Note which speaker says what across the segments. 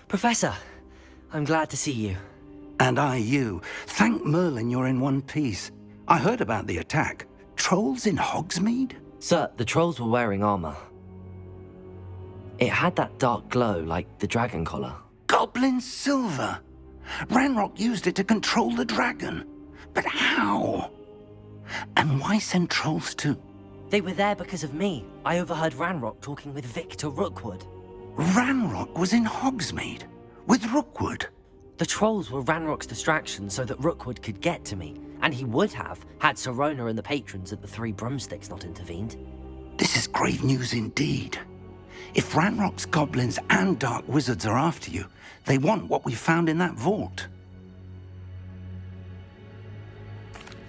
Speaker 1: Professor, I'm glad to see you.
Speaker 2: And I you. Thank Merlin you're in one piece. I heard about the attack. Trolls in Hogsmeade?
Speaker 1: Sir, the trolls were wearing armor. It had that dark glow like the dragon collar.
Speaker 2: Goblin silver! Ranrock used it to control the dragon. But how? And why send trolls too?
Speaker 1: They were there because of me. I overheard Ranrock talking with Victor Rookwood.
Speaker 2: Ranrock was in Hogsmeade? With Rookwood?
Speaker 1: The trolls were Ranrock's distraction so that Rookwood could get to me. And he would have, had Sirona and the patrons at the Three Broomsticks not intervened.
Speaker 2: This is grave news indeed. If Ranrock's goblins and dark wizards are after you, they want what we found in that vault.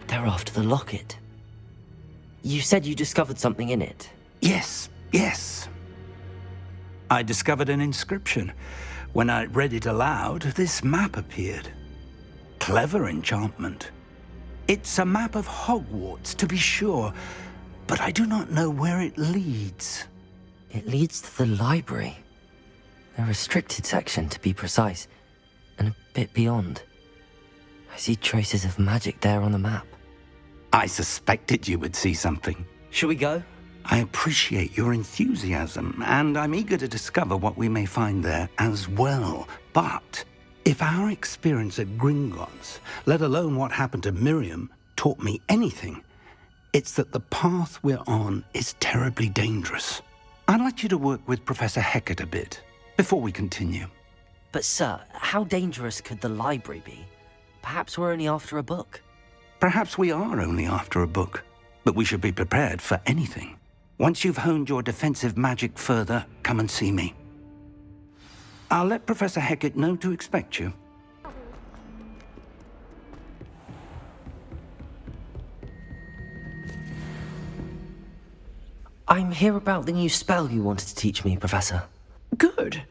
Speaker 1: They're after the locket. You said you discovered something in it.
Speaker 2: Yes. I discovered an inscription. When I read it aloud, this map appeared. Clever enchantment. It's a map of Hogwarts, to be sure, but I do not know where it leads.
Speaker 1: It leads to the library. A restricted section, to be precise, and a bit beyond. I see traces of magic there on the map.
Speaker 2: I suspected you would see something.
Speaker 1: Shall we go?
Speaker 2: I appreciate your enthusiasm, and I'm eager to discover what we may find there as well. But if our experience at Gringotts, let alone what happened to Miriam, taught me anything, it's that the path we're on is terribly dangerous. I'd like you to work with Professor Hecat a bit before we continue.
Speaker 1: But sir, how dangerous could the library be? Perhaps we're only after a book.
Speaker 2: Perhaps we are only after a book, but we should be prepared for anything. Once you've honed your defensive magic further, come and see me. I'll let Professor Hecat know to expect you.
Speaker 1: I'm here about the new spell you wanted to teach me, Professor.
Speaker 3: Good.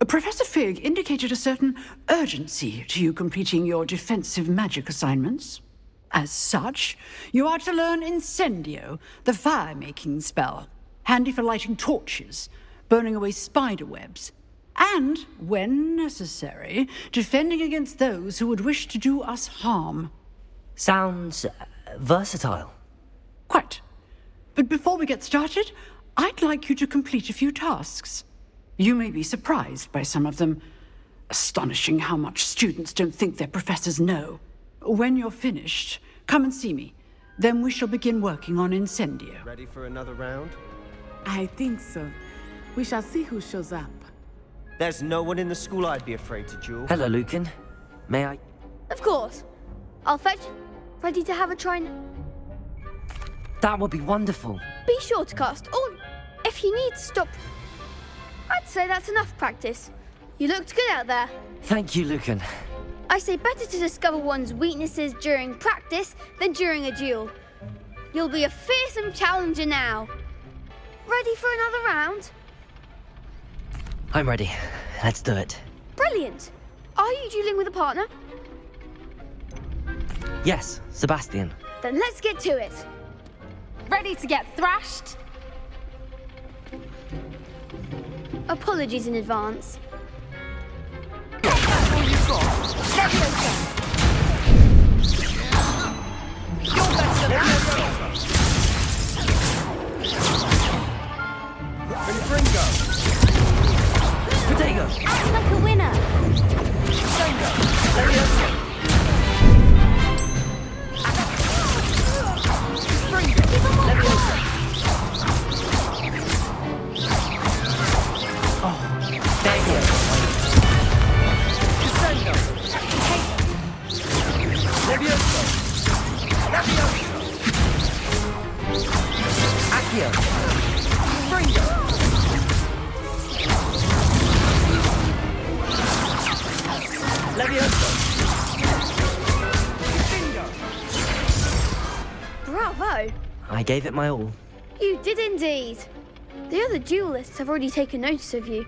Speaker 3: Professor Fig indicated a certain urgency to you completing your defensive magic assignments. As such, you are to learn Incendio, the fire-making spell, handy for lighting torches, burning away spider webs, and, when necessary, defending against those who would wish to do us harm.
Speaker 1: Sounds versatile.
Speaker 3: Quite. But before we get started, I'd like you to complete a few tasks. You may be surprised by some of them. Astonishing how much students don't think their professors know. When you're finished, come and see me. Then we shall begin working on Incendio.
Speaker 4: Ready for another round?
Speaker 5: I think so. We shall see who shows up.
Speaker 4: There's no one in the school I'd be afraid to duel.
Speaker 1: Hello, Lucan. May I?
Speaker 6: Of course. I'll fetch. Ready to have a try now?
Speaker 1: That would be wonderful.
Speaker 6: Be sure to cast all. If you need to stop. I'd say that's enough practice. You looked good out there.
Speaker 1: Thank you, Lucan.
Speaker 6: I say better to discover one's weaknesses during practice than during a duel. You'll be a fearsome challenger now. Ready for another round?
Speaker 1: I'm ready. Let's do it.
Speaker 6: Brilliant. Are you dueling with a partner?
Speaker 1: Yes, Sebastian.
Speaker 6: Then let's get to it.
Speaker 7: Ready to get thrashed?
Speaker 6: Apologies in advance.
Speaker 1: Potato!
Speaker 6: Act like a winner. Bravo!
Speaker 1: I gave it my all.
Speaker 6: You did indeed. The other duelists have already taken notice of you,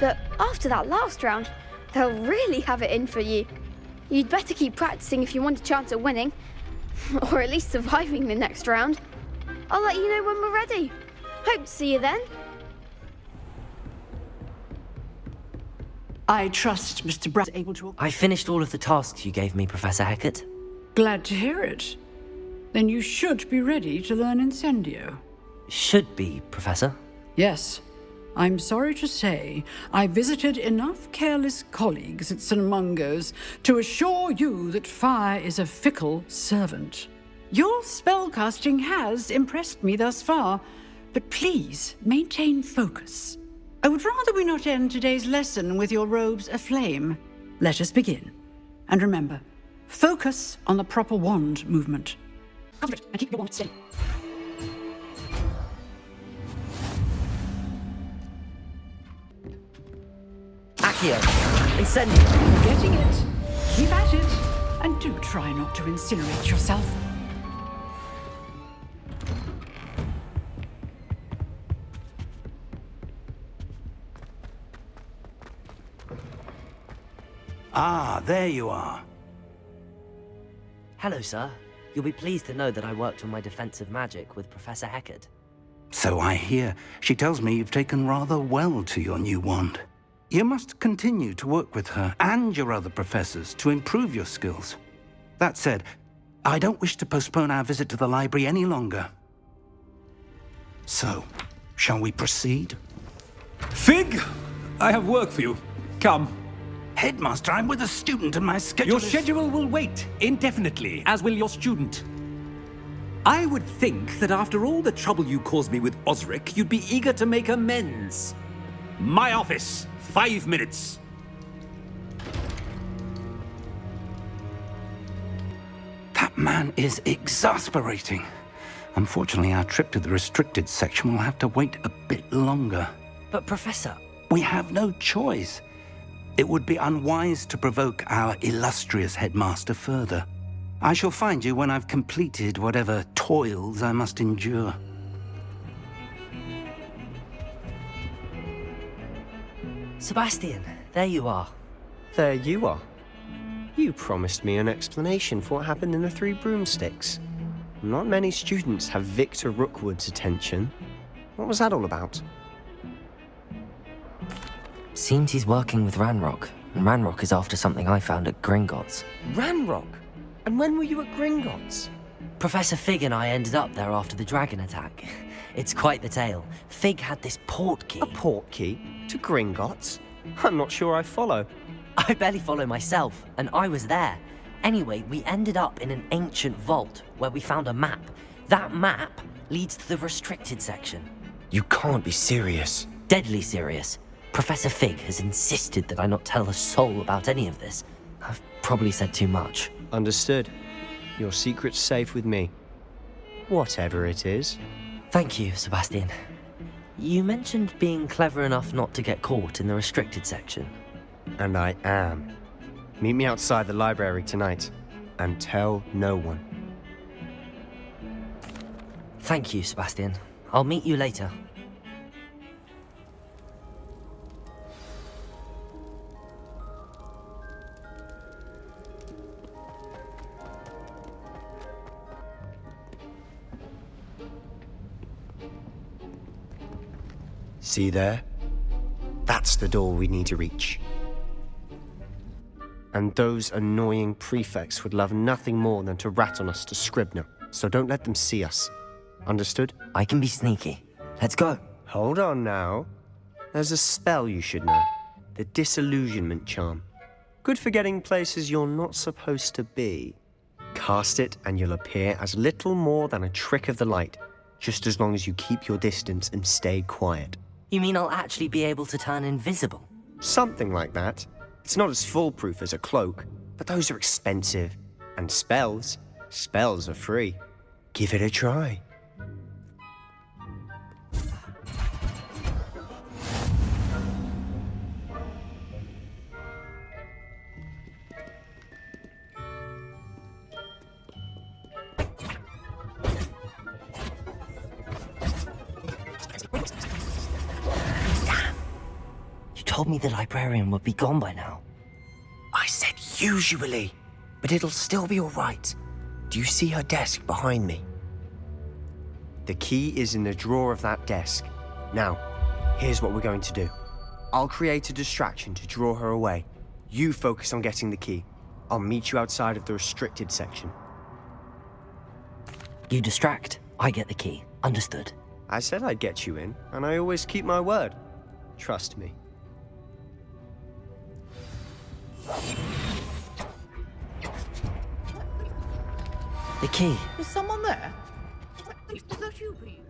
Speaker 6: but after that last round, they'll really have it in for you. You'd better keep practicing if you want a chance at winning, or at least surviving the next round. I'll let you know when we're ready. Hope to see you then.
Speaker 3: I trust Mr. Brown is able to...
Speaker 1: I finished all of the tasks you gave me, Professor Hecat.
Speaker 3: Glad to hear it. Then you should be ready to learn Incendio.
Speaker 1: Should be, Professor.
Speaker 3: Yes. I'm sorry to say, I visited enough careless colleagues at St. Mungo's to assure you that fire is a fickle servant. Your spellcasting has impressed me thus far, but please maintain focus. I would rather we not end today's lesson with your robes aflame. Let us begin. And remember, focus on the proper wand movement. Concentrate and keep your wand steady.
Speaker 1: Accio! Incendio!
Speaker 3: Getting it. Keep at it. And do try not to incinerate yourself.
Speaker 2: Ah, there you are.
Speaker 1: Hello, sir. You'll be pleased to know that I worked on my defensive magic with Professor Hecat.
Speaker 2: So I hear. She tells me you've taken rather well to your new wand. You must continue to work with her and your other professors to improve your skills. That said, I don't wish to postpone our visit to the library any longer. So, shall we proceed?
Speaker 8: Fig, I have work for you. Come.
Speaker 2: Headmaster, I'm with a student and my schedule
Speaker 8: Your schedule will wait indefinitely, as will your student. I would think that after all the trouble you caused me with Osric, you'd be eager to make amends. My office, 5 minutes.
Speaker 2: That man is exasperating. Unfortunately, our trip to the restricted section will have to wait a bit longer.
Speaker 1: But, Professor...
Speaker 2: We have no choice. It would be unwise to provoke our illustrious headmaster further. I shall find you when I've completed whatever toils I must endure.
Speaker 1: Sebastian, there you are.
Speaker 4: There you are. You promised me an explanation for what happened in the Three Broomsticks. Not many students have Victor Rookwood's attention. What was that all about?
Speaker 1: Seems he's working with Ranrock, and Ranrock is after something I found at Gringotts.
Speaker 4: Ranrock? And when were you at Gringotts?
Speaker 1: Professor Fig and I ended up there after the dragon attack. It's quite the tale. Fig had this port key.
Speaker 4: A port key? To Gringotts? I'm not sure I follow.
Speaker 1: I barely follow myself, and I was there. Anyway, we ended up in an ancient vault where we found a map. That map leads to the restricted section.
Speaker 4: You can't be serious.
Speaker 1: Deadly serious. Professor Fig has insisted that I not tell a soul about any of this. I've probably said too much.
Speaker 4: Understood. Your secret's safe with me. Whatever it is.
Speaker 1: Thank you, Sebastian. You mentioned being clever enough not to get caught in the restricted section.
Speaker 4: And I am. Meet me outside the library tonight, and tell no one.
Speaker 1: Thank you, Sebastian. I'll meet you later.
Speaker 4: See there? That's the door we need to reach. And those annoying prefects would love nothing more than to rat on us to Scribner, so don't let them see us. Understood?
Speaker 1: I can be sneaky. Let's go.
Speaker 4: Hold on now. There's a spell you should know. The Disillusionment Charm. Good for getting places you're not supposed to be. Cast it and you'll appear as little more than a trick of the light, just as long as you keep your distance and stay quiet.
Speaker 1: You mean I'll actually be able to turn invisible?
Speaker 4: Something like that. It's not as foolproof as a cloak, but those are expensive. And spells are free. Give it a try.
Speaker 1: You told me the librarian would be gone by now.
Speaker 4: I said usually, but it'll still be all right. Do you see her desk behind me? The key is in the drawer of that desk. Now, here's what we're going to do. I'll create a distraction to draw her away. You focus on getting the key. I'll meet you outside of the restricted section.
Speaker 1: You distract, I get the key. Understood.
Speaker 4: I said I'd get you in, and I always keep my word. Trust me.
Speaker 1: The key.
Speaker 3: Is someone there? Is that you, Pete?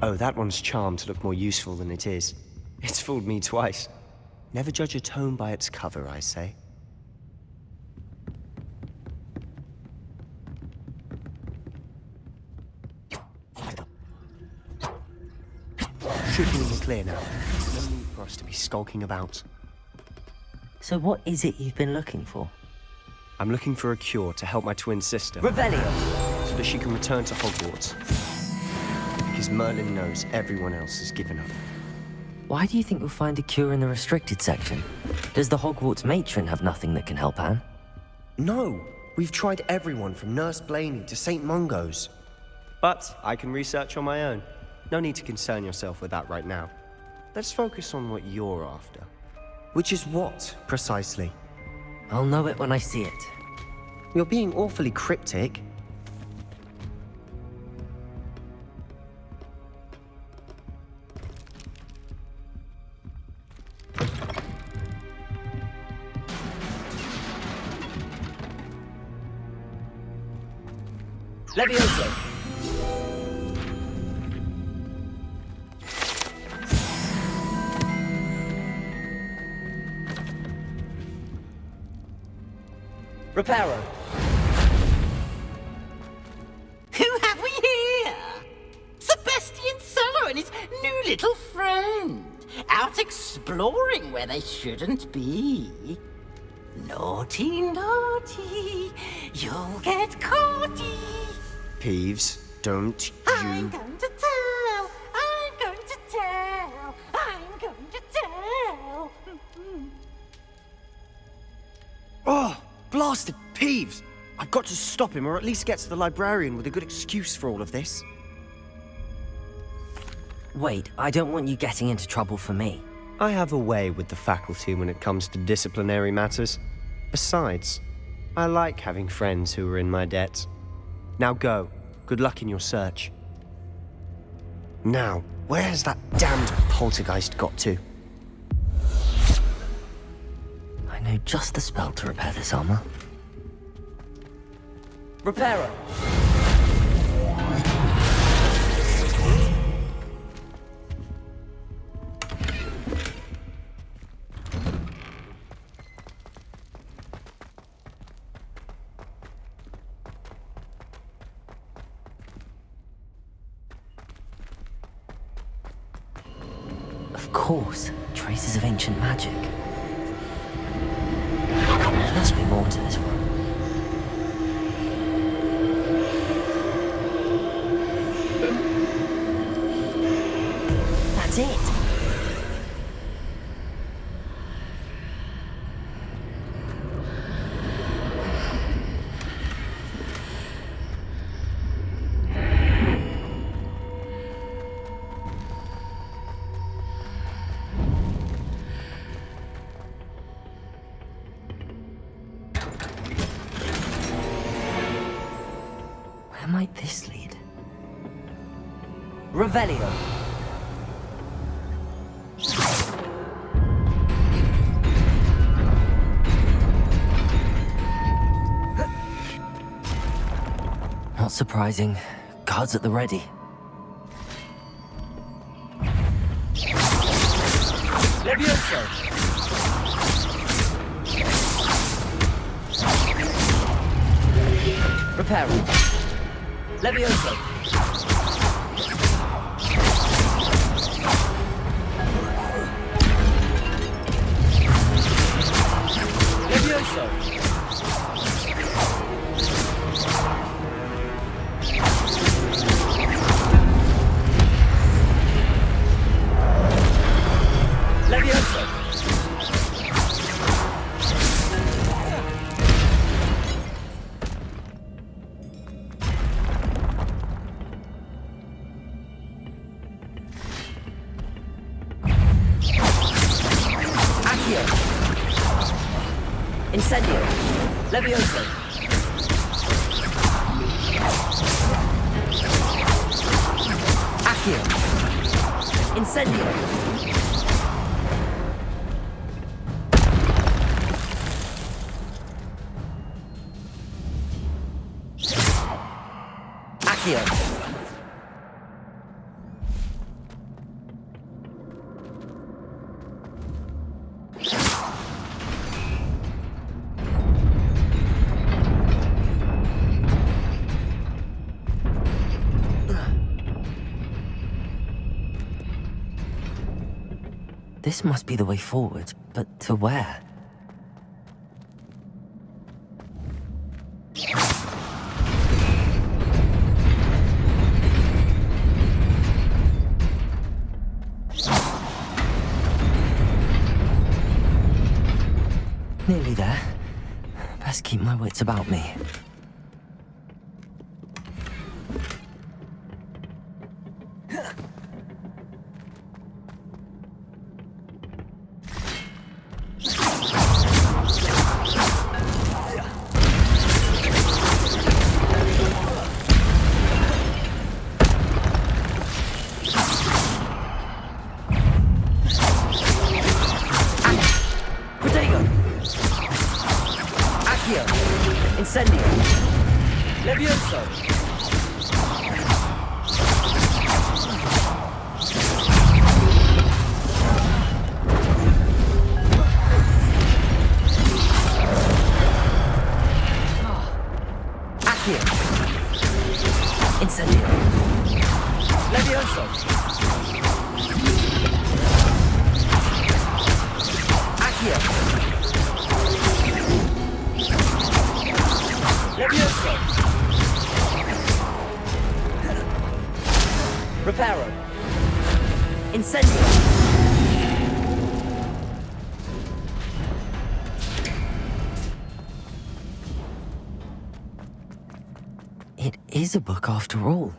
Speaker 4: Oh, that one's charmed to look more useful than it is. It's fooled me twice. Never judge a tome by its cover, I say. Should be in the clear now. No need for us to be skulking about.
Speaker 1: So what is it you've been looking for?
Speaker 4: I'm looking for a cure to help my twin sister,
Speaker 1: Revelio!
Speaker 4: so that she can return to Hogwarts. Because Merlin knows everyone else has given up.
Speaker 1: Why do you think you'll find a cure in the restricted section? Does the Hogwarts matron have nothing that can help Anne?
Speaker 4: No! We've tried everyone from Nurse Blaney to St. Mungo's. But I can research on my own. No need to concern yourself with that right now. Let's focus on what you're after. Which is what, precisely?
Speaker 1: I'll know it when I see it.
Speaker 4: You're being awfully cryptic.
Speaker 1: Levioso! Reparo!
Speaker 9: Who have we here? Sebastian Solo and his new little friend. Out exploring where they shouldn't be. Naughty, naughty, you'll get caughty.
Speaker 4: Peeves, don't
Speaker 9: I'm
Speaker 4: you...
Speaker 9: going to tell, I'm going to tell, I'm going to tell.
Speaker 4: Oh, blasted Peeves! I've got to stop him, or at least get to the librarian with a good excuse for all of this.
Speaker 1: Wait, I don't want you getting into trouble for me.
Speaker 4: I have a way with the faculty when it comes to disciplinary matters. Besides, I like having friends who are in my debt. Now go. Good luck in your search. Now, where has that damned poltergeist got to?
Speaker 1: I know just the spell to repair this armor. Reparo! Of course, traces of ancient magic. There must be more to this one. That's it! Where might this lead? Revelio! Not surprising. Guards at the ready. Levioso! Reparo! Levioso! Levioso! Levioso! Accio. Incendio. Levioso. Accio. Incendio. Accio. This must be the way forward, but to where? Nearly there. Best keep my wits about me. Incendio. Levioso. Accio. Incendio. Levioso. Accio. Levioso. Reparo. Incendio. It is a book after all.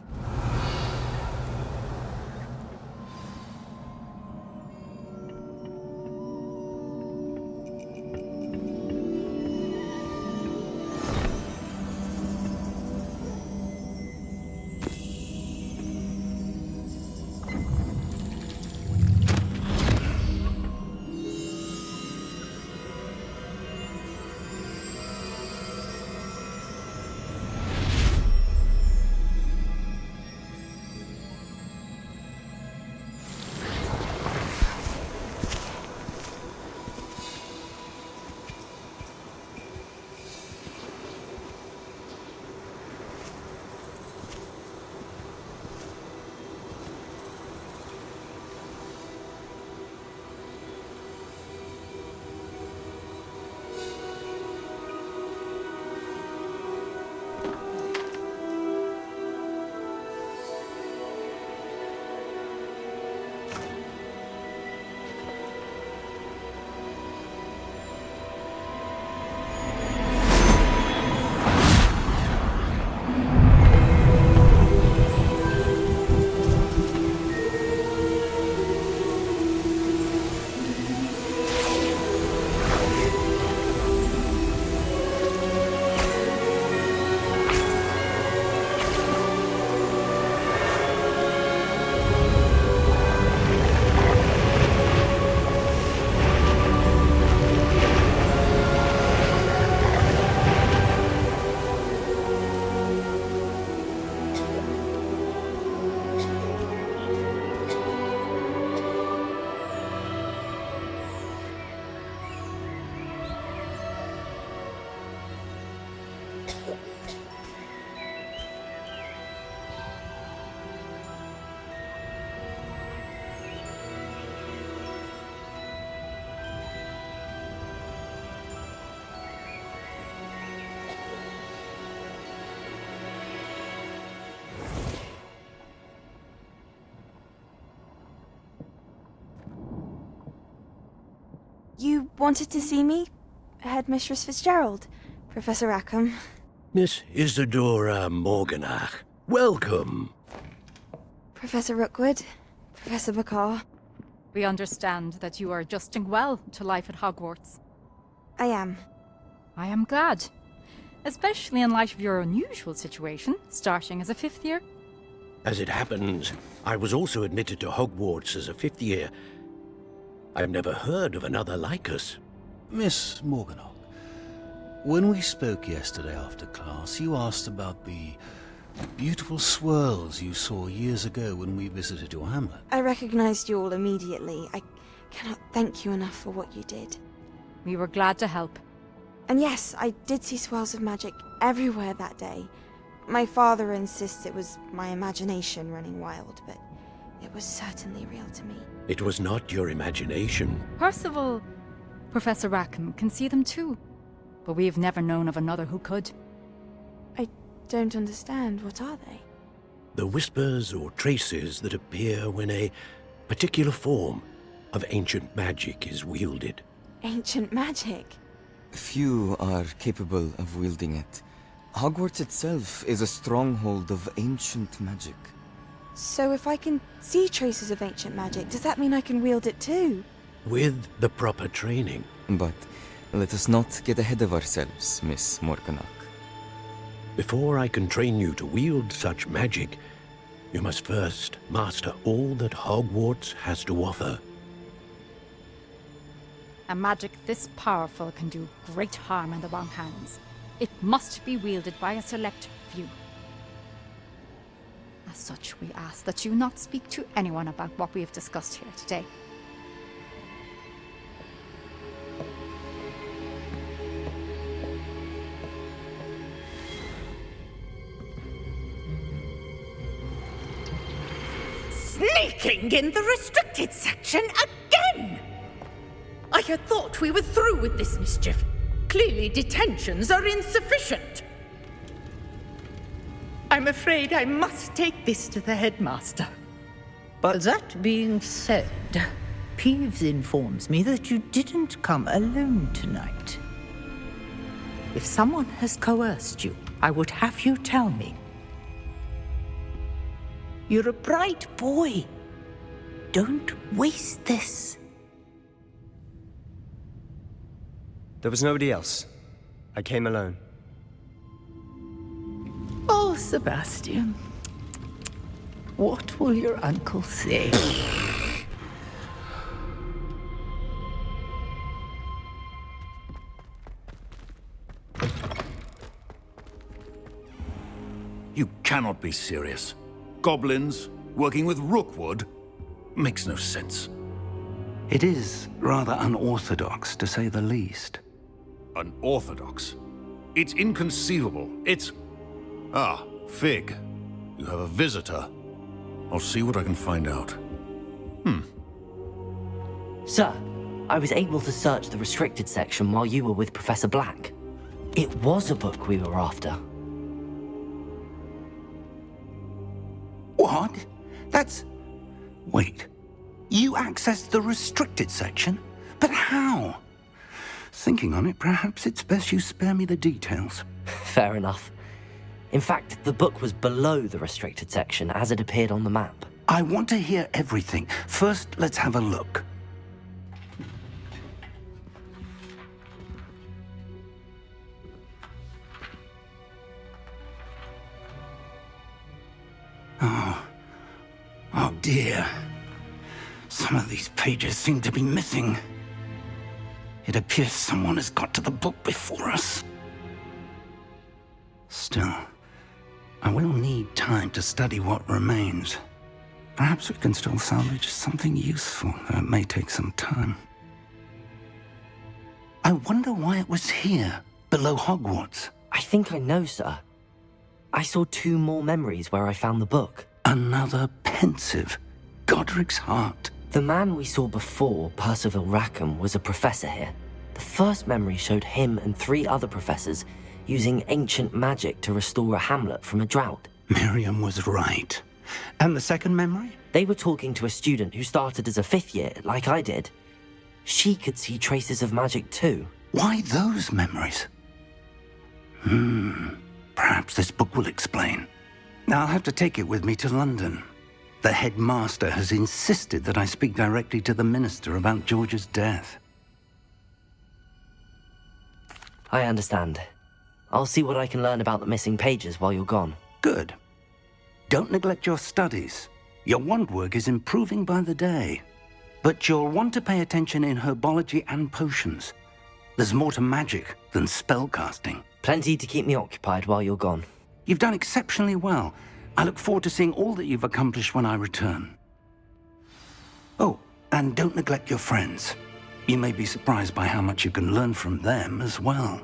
Speaker 10: You wanted to see me? Headmistress Fitzgerald, Professor Rackham.
Speaker 11: Miss Isadora Morganach, welcome.
Speaker 10: Professor Rookwood, Professor Bakar.
Speaker 7: We understand that you are adjusting well to life at Hogwarts.
Speaker 10: I am.
Speaker 7: I am glad. Especially in light of your unusual situation, starting as a 5th year.
Speaker 11: As it happens, I was also admitted to Hogwarts as a 5th year. I've never heard of another like us.
Speaker 12: Miss Morganock, when we spoke yesterday after class, you asked about the beautiful swirls you saw years ago when we visited your hamlet.
Speaker 10: I recognized you all immediately. I cannot thank you enough for what you did.
Speaker 7: We were glad to help.
Speaker 10: And yes, I did see swirls of magic everywhere that day. My father insists it was my imagination running wild, but it was certainly real to me.
Speaker 11: It was not your imagination.
Speaker 7: Percival, Professor Rackham can see them too. But we have never known of another who could.
Speaker 10: I don't understand. What are they?
Speaker 11: The whispers or traces that appear when a particular form of ancient magic is wielded.
Speaker 10: Ancient magic?
Speaker 13: Few are capable of wielding it. Hogwarts itself is a stronghold of ancient magic.
Speaker 10: So if I can see traces of ancient magic, does that mean I can wield it too?
Speaker 11: With the proper training.
Speaker 13: But let us not get ahead of ourselves, Miss Morganock.
Speaker 11: Before I can train you to wield such magic, you must first master all that Hogwarts has to offer.
Speaker 7: A magic this powerful can do great harm in the wrong hands. It must be wielded by a select few. As such, we ask that you not speak to anyone about what we have discussed here today.
Speaker 14: Sneaking in the restricted section again! I had thought we were through with this mischief. Clearly detentions are insufficient. I'm afraid I must take this to the headmaster.
Speaker 15: But that being said, Peeves informs me that you didn't come alone tonight. If someone has coerced you, I would have you tell me. You're a bright boy. Don't waste this.
Speaker 4: There was nobody else. I came alone.
Speaker 15: Oh, Sebastian. What will your uncle say?
Speaker 16: You cannot be serious. Goblins working with Rookwood makes no sense.
Speaker 2: It is rather unorthodox, to say the least.
Speaker 16: Unorthodox? It's inconceivable. It's... Ah, Fig. You have a visitor. I'll see what I can find out.
Speaker 1: Sir, I was able to search the restricted section while you were with Professor Black. It was a book we were after.
Speaker 2: What? That's... Wait. You accessed the restricted section? But how? Thinking on it, perhaps it's best you spare me the details.
Speaker 1: Fair enough. In fact, the book was below the restricted section as it appeared on the map.
Speaker 2: I want to hear everything. First, let's have a look. Oh dear. Some of these pages seem to be missing. It appears someone has got to the book before us. Still, I will need time to study what remains. Perhaps we can still salvage something useful, though it may take some time. I wonder why it was here, below Hogwarts.
Speaker 1: I think I know, sir. I saw 2 more memories where I found the book.
Speaker 2: Another pensive. Godric's heart.
Speaker 1: The man we saw before, Percival Rackham, was a professor here. The first memory showed him and 3 other professors using ancient magic to restore a hamlet from a drought.
Speaker 2: Miriam was right. And the second memory?
Speaker 1: They were talking to a student who started as a 5th year, like I did. She could see traces of magic too.
Speaker 2: Why those memories? Perhaps this book will explain. I'll have to take it with me to London. The headmaster has insisted that I speak directly to the minister about George's death.
Speaker 1: I understand. I'll see what I can learn about the missing pages while you're gone.
Speaker 2: Good. Don't neglect your studies. Your wand work is improving by the day. But you'll want to pay attention in herbology and potions. There's more to magic than spellcasting.
Speaker 1: Plenty to keep me occupied while you're gone.
Speaker 2: You've done exceptionally well. I look forward to seeing all that you've accomplished when I return. Oh, and don't neglect your friends. You may be surprised by how much you can learn from them as well.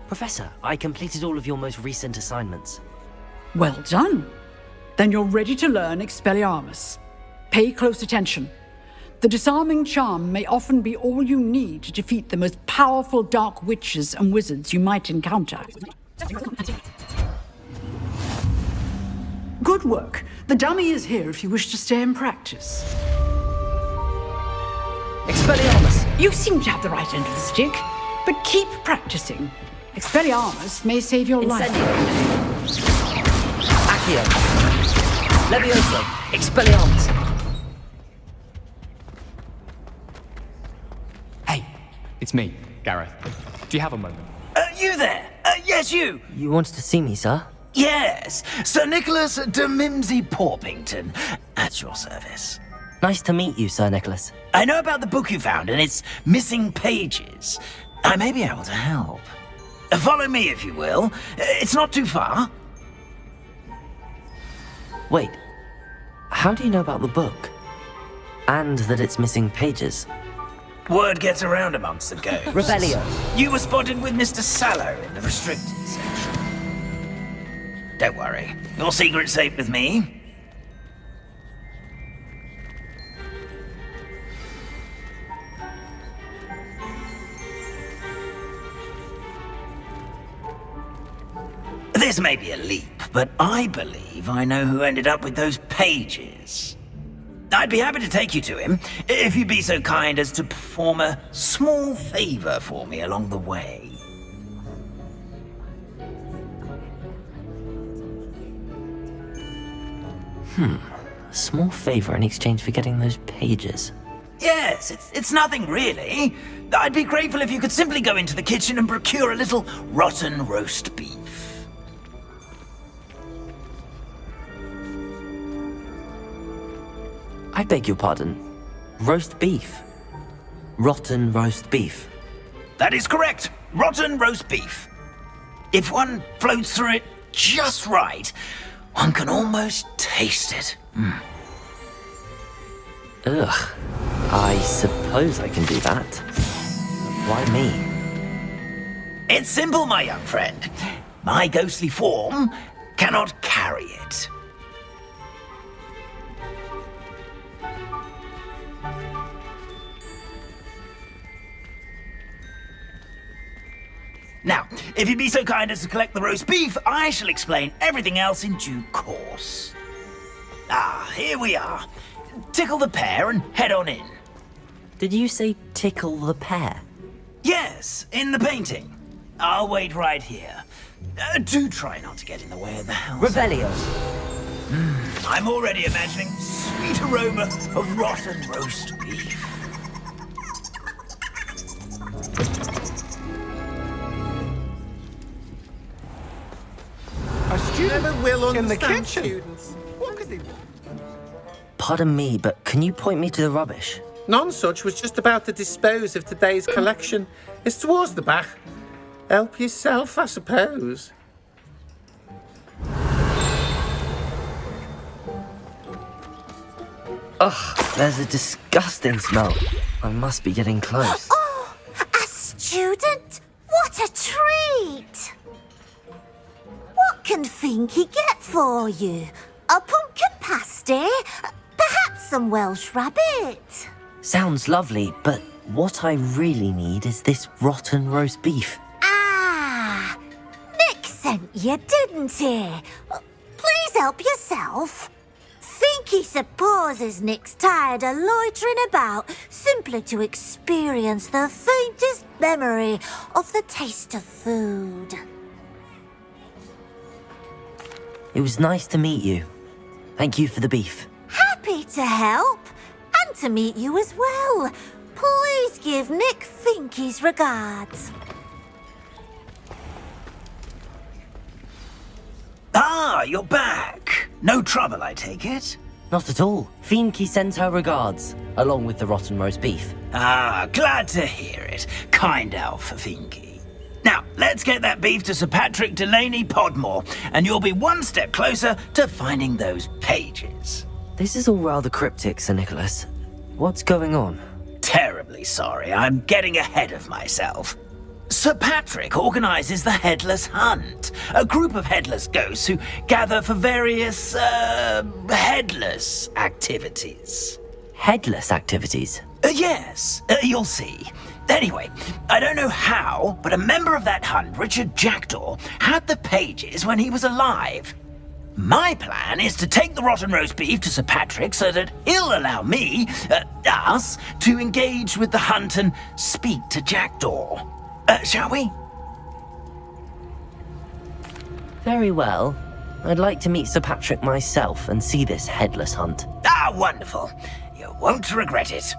Speaker 1: Professor, I completed all of your most recent assignments.
Speaker 3: Well done. Then you're ready to learn Expelliarmus. Pay close attention. The disarming charm may often be all you need to defeat the most powerful dark witches and wizards you might encounter. Good work. The dummy is here if you wish to stay and practice. Expelliarmus, you seem to have the right end of the stick, but keep practicing. Expelliarmus may save your life.
Speaker 1: Accio. Levioso. Expelliarmus.
Speaker 17: Hey, it's me, Gareth. Do you have a moment?
Speaker 18: You there? Yes, you.
Speaker 1: You wanted to see me, sir?
Speaker 18: Yes, Sir Nicholas de Mimsy Porpington, at your service.
Speaker 1: Nice to meet you, Sir Nicholas.
Speaker 18: I know about the book you found and its missing pages. I may be able to help. Follow me, if you will. It's not too far.
Speaker 1: Wait, how do you know about the book? And that it's missing pages?
Speaker 18: Word gets around amongst the ghosts.
Speaker 1: Revelio.
Speaker 18: You were spotted with Mr. Sallow in the restricted section. Don't worry, your secret's safe with me. This may be a leap, but I believe I know who ended up with those pages. I'd be happy to take you to him, if you'd be so kind as to perform a small favor for me along the way.
Speaker 1: A small favor in exchange for getting those pages.
Speaker 18: Yes, it's nothing really. I'd be grateful if you could simply go into the kitchen and procure a little rotten roast beef.
Speaker 1: I beg your pardon. Roast beef. Rotten roast beef.
Speaker 18: That is correct. Rotten roast beef. If one floats through it just right, one can almost taste it.
Speaker 1: Ugh. I suppose I can do that. Why me?
Speaker 18: It's simple, my young friend. My ghostly form cannot carry it. Now, if you'd be so kind as to collect the roast beef, I shall explain everything else in due course. Ah, here we are. Tickle the pear and head on in.
Speaker 1: Did you say tickle the pear?
Speaker 18: Yes, in the painting. I'll wait right here. Do try not to get in the way of the house.
Speaker 1: Revelio.
Speaker 18: I'm already imagining sweet aroma of rotten roast beef.
Speaker 19: A student
Speaker 20: Never will
Speaker 19: in the
Speaker 20: understand
Speaker 19: kitchen.
Speaker 20: students. What could they do?
Speaker 1: Pardon me, but can you point me to the rubbish?
Speaker 20: Nonsuch was just about to dispose of today's collection. It's towards the back. Help yourself, I suppose.
Speaker 1: Ugh, there's a disgusting smell. I must be getting close.
Speaker 9: Oh, a student? What What a treat! What can Finky get for you? A pumpkin pasty? Perhaps some Welsh rabbit?
Speaker 1: Sounds lovely, but what I really need is this rotten roast beef.
Speaker 9: Ah! Nick sent you, didn't he? Please help yourself. Finky supposes Nick's tired of loitering about simply to experience the faintest memory of the taste of food.
Speaker 1: It was nice to meet you. Thank you for the beef.
Speaker 9: Happy to help, and to meet you as well. Please give Nick Finky's regards.
Speaker 18: Ah, you're back. No trouble, I take it?
Speaker 1: Not at all. Finky sends her regards, along with the rotten roast beef.
Speaker 18: Ah, glad to hear it. Kind elf, Finky. Now, let's get that beef to Sir Patrick Delaney Podmore, and you'll be one step closer to finding those pages.
Speaker 1: This is all rather cryptic, Sir Nicholas. What's going on?
Speaker 18: Terribly sorry, I'm getting ahead of myself. Sir Patrick organises the Headless Hunt, a group of headless ghosts who gather for various, headless activities.
Speaker 1: Headless activities?
Speaker 18: Yes, you'll see. Anyway, I don't know how, but a member of that hunt, Richard Jackdaw, had the pages when he was alive. My plan is to take the rotten roast beef to Sir Patrick so that he'll allow me, us, to engage with the hunt and speak to Jackdaw. Shall we?
Speaker 1: Very well. I'd like to meet Sir Patrick myself and see this headless hunt.
Speaker 18: Ah, wonderful. You won't regret it.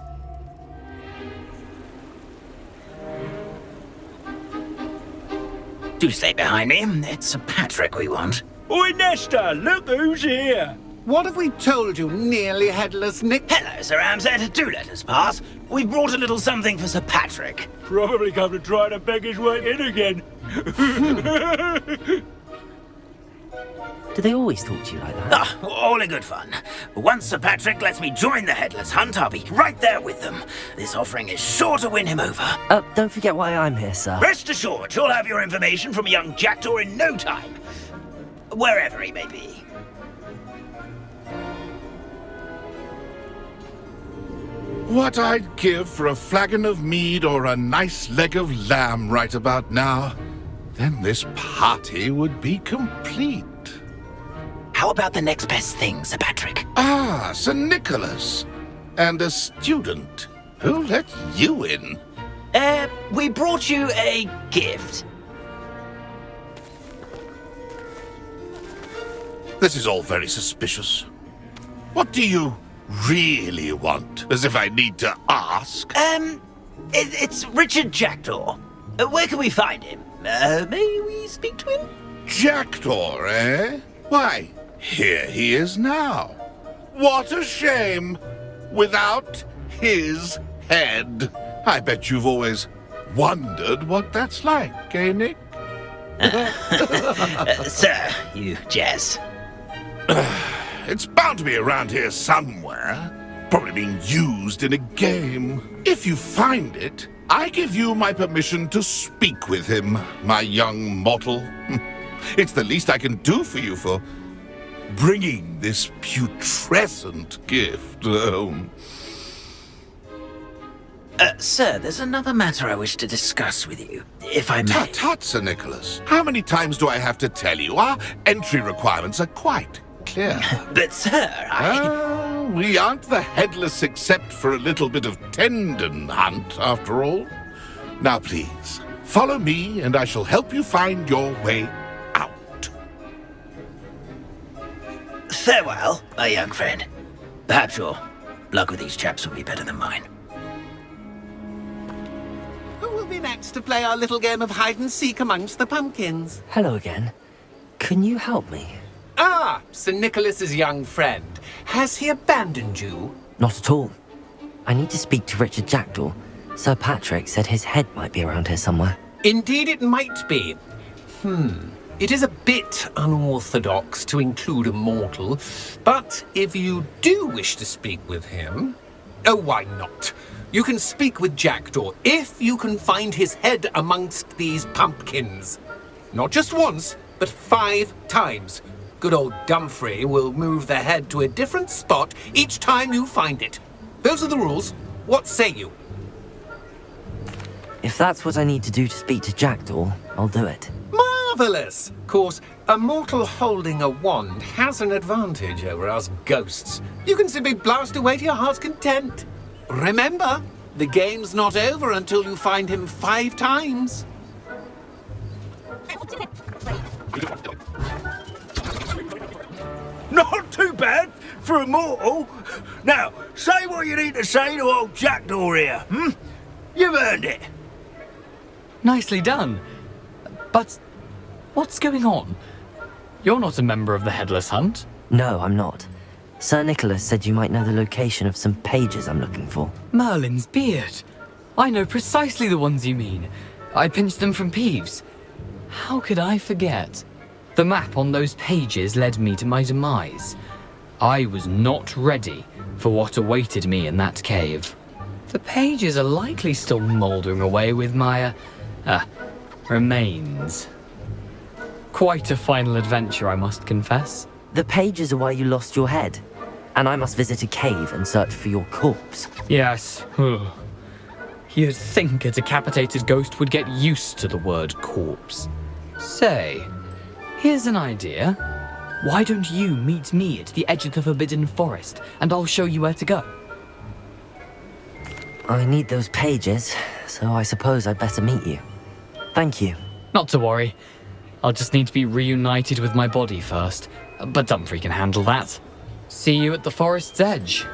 Speaker 18: Do stay behind me. It's Sir Patrick we want.
Speaker 19: Oi, Nesta, look who's here.
Speaker 20: What have we told you, nearly headless Nick?
Speaker 18: Hello, Sir Ramsed. Do let us pass. We've brought a little something for Sir Patrick.
Speaker 19: Probably come to try to beg his way in again.
Speaker 1: Do they always talk to you like that?
Speaker 18: Ah, all in good fun. Once Sir Patrick lets me join the Headless Hunt, I'll be right there with them. This offering is sure to win him over.
Speaker 1: Don't forget why I'm here, sir.
Speaker 18: Rest assured, you'll have your information from young Jackdaw in no time. Wherever he may be.
Speaker 16: What I'd give for a flagon of mead or a nice leg of lamb right about now. Then this party would be complete.
Speaker 18: How about the next best thing, Sir Patrick?
Speaker 16: Ah, Sir Nicholas. And a student. Who let you in?
Speaker 18: We brought you a gift.
Speaker 16: This is all very suspicious. What do you really want? As if I need to ask.
Speaker 18: It's Richard Jackdaw. Where can we find him? May we speak to him?
Speaker 16: Jackdaw, eh? Why, here he is now. What a shame. Without his head. I bet you've always wondered what that's like, eh, Nick?
Speaker 18: Sir, you jest.
Speaker 16: It's bound to be around here somewhere. Probably being used in a game. If you find it, I give you my permission to speak with him, my young mortal. It's the least I can do for you for bringing this putrescent gift home.
Speaker 18: Sir, there's another matter I wish to discuss with you, if I may.
Speaker 16: Tut, tut, Sir Nicholas. How many times do I have to tell you? Our entry requirements are quite clear.
Speaker 18: But, sir,
Speaker 16: we aren't the headless except for a little bit of tendon hunt, after all. Now, please, follow me, and I shall help you find your way out.
Speaker 18: Farewell, my young friend. Perhaps your luck with these chaps will be better than mine.
Speaker 20: Who will be next to play our little game of hide-and-seek amongst the pumpkins?
Speaker 1: Hello again. Can you help me?
Speaker 21: Ah, Sir Nicholas's young friend. Has he abandoned you?
Speaker 1: Not at all. I need to speak to Richard Jackdaw. Sir Patrick said his head might be around here somewhere.
Speaker 21: Indeed it might be. It is a bit unorthodox to include a mortal, but if you do wish to speak with him... Oh, why not? You can speak with Jackdaw if you can find his head amongst these pumpkins. Not just once, but 5 times. Good old Dumfrey will move the head to a different spot each time you find it. Those are the rules. What say you?
Speaker 1: If that's what I need to do to speak to Jackdaw, I'll do it.
Speaker 21: Marvellous! Of course, a mortal holding a wand has an advantage over us ghosts. You can simply blast away to your heart's content. Remember, the game's not over until you find him 5 times.
Speaker 19: Not too bad for a mortal. Now, say what you need to say to old Jackdaw here, hmm? You've earned it.
Speaker 17: Nicely done. But what's going on? You're not a member of the Headless Hunt.
Speaker 1: No, I'm not. Sir Nicholas said you might know the location of some pages I'm looking for.
Speaker 17: Merlin's beard. I know precisely the ones you mean. I pinched them from Peeves. How could I forget? The map on those pages led me to my demise. I was not ready for what awaited me in that cave. The pages are likely still mouldering away with my, remains. Quite a final adventure, I must confess.
Speaker 1: The pages are why you lost your head, and I must visit a cave and search for your corpse.
Speaker 17: Yes. You'd think a decapitated ghost would get used to the word corpse. Say, here's an idea. Why don't you meet me at the edge of the Forbidden Forest, and I'll show you where to go?
Speaker 1: I need those pages, so I suppose I'd better meet you. Thank you.
Speaker 17: Not to worry. I'll just need to be reunited with my body first, but Dumfrey can handle that. See you at the forest's edge.